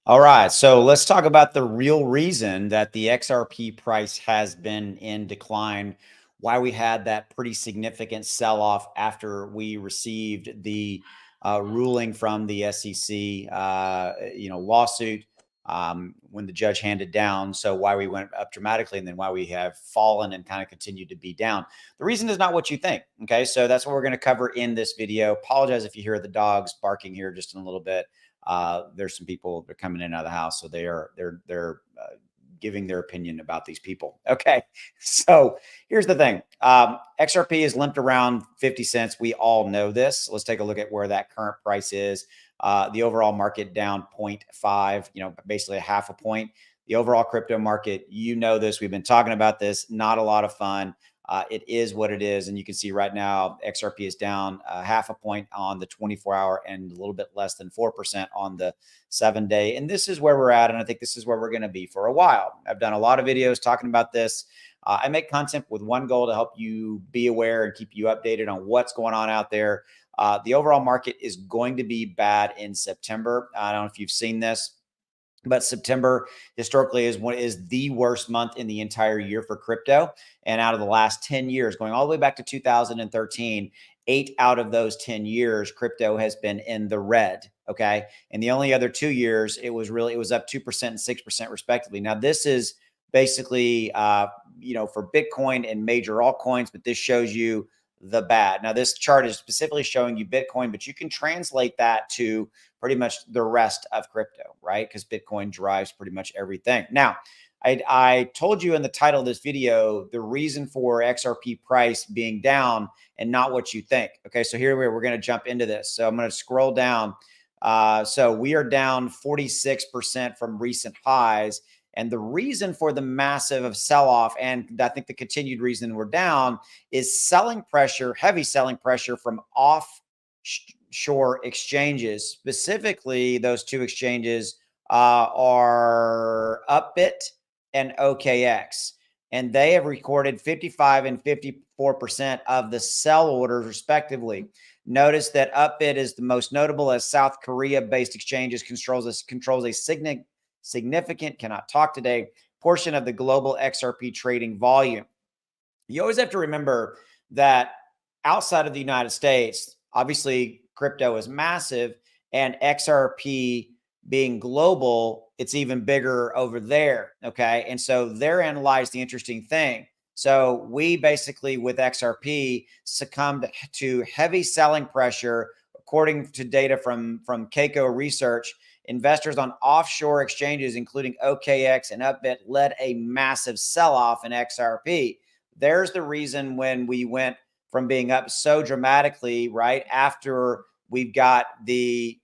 All right, so let's talk about the real reason that the XRP price has been in decline, why we had that pretty significant sell-off after we received the ruling from the SEC, lawsuit when the judge handed down. So why we went up dramatically, and then why we have fallen and kind of continued to be down. The reason is not what you think. Okay, so that's what we're going to cover in this video. Apologize if you hear the dogs barking here just in a little bit. There's some people that are coming in and out of the house, so they're giving their opinion about these people. Okay, so here's the thing: XRP is limped around 50 cents. We all know this. Let's take a look at where that current price is. The overall market down 0.5, basically a half a point. The overall crypto market, this. We've been talking about this. Not a lot of fun. It is what it is. And you can see right now, XRP is down half a point on the 24-hour and a little bit less than 4% on the 7-day. And this is where we're at. And I think this is where we're going to be for a while. I've done a lot of videos talking about this. I make content with one goal to help you be aware and keep you updated on what's going on out there. The overall market is going to be bad in September. I don't know if you've seen this, but September historically is the worst month in the entire year for crypto. And out of the last 10 years, going all the way back to 2013, 8 out of those 10 years, crypto has been in the red. Okay. And the only other 2 years, it was up 2% and 6% respectively. Now, this is basically, for Bitcoin and major altcoins, but this shows you the bad. Now, this chart is specifically showing you Bitcoin, but you can translate that to pretty much the rest of crypto, right? Because Bitcoin drives pretty much everything. Now, I told you in the title of this video, the reason for XRP price being down and not what you think. Okay, so here we're going to jump into this. So I'm going to scroll down. So we are down 46% from recent highs. And the reason for the massive sell-off, and I think the continued reason we're down, is selling pressure, heavy selling pressure from offshore exchanges. Specifically, those two exchanges are Upbit and OKX. And they have recorded 55 and 54% of the sell orders, respectively. Notice that Upbit is the most notable, as South Korea-based exchanges controls a significant, cannot talk today, portion of the global XRP trading volume. You always have to remember that outside of the United States, obviously crypto is massive, and XRP being global, it's even bigger over there. Okay. And so therein lies the interesting thing. So we basically, with XRP, succumbed to heavy selling pressure. According to data from Keiko Research, investors on offshore exchanges, including OKX and Upbit, led a massive sell-off in XRP. There's the reason when we went from being up so dramatically, right after we've got the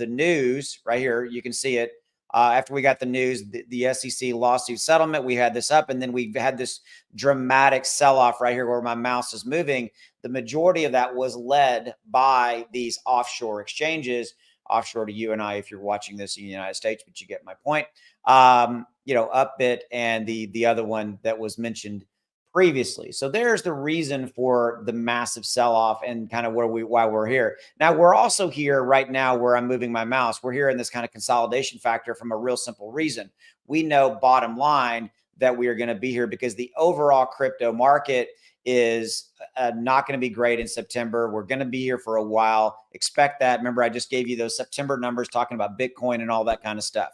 news right here, you can see it. After we got the news, the SEC lawsuit settlement, we had this up, and then we've had this dramatic sell-off right here where my mouse is moving. The majority of that was led by these offshore exchanges, offshore to you and I if you're watching this in the United States, but you get my point. Upbit and the other one that was mentioned previously. So there's the reason for the massive sell-off and kind of why we're here. Now, we're also here right now where I'm moving my mouse. We're here in this kind of consolidation factor from a real simple reason. We know, bottom line, that we are going to be here because the overall crypto market is not going to be great in September. We're going to be here for a while. Expect that. Remember, I just gave you those September numbers talking about Bitcoin and all that kind of stuff.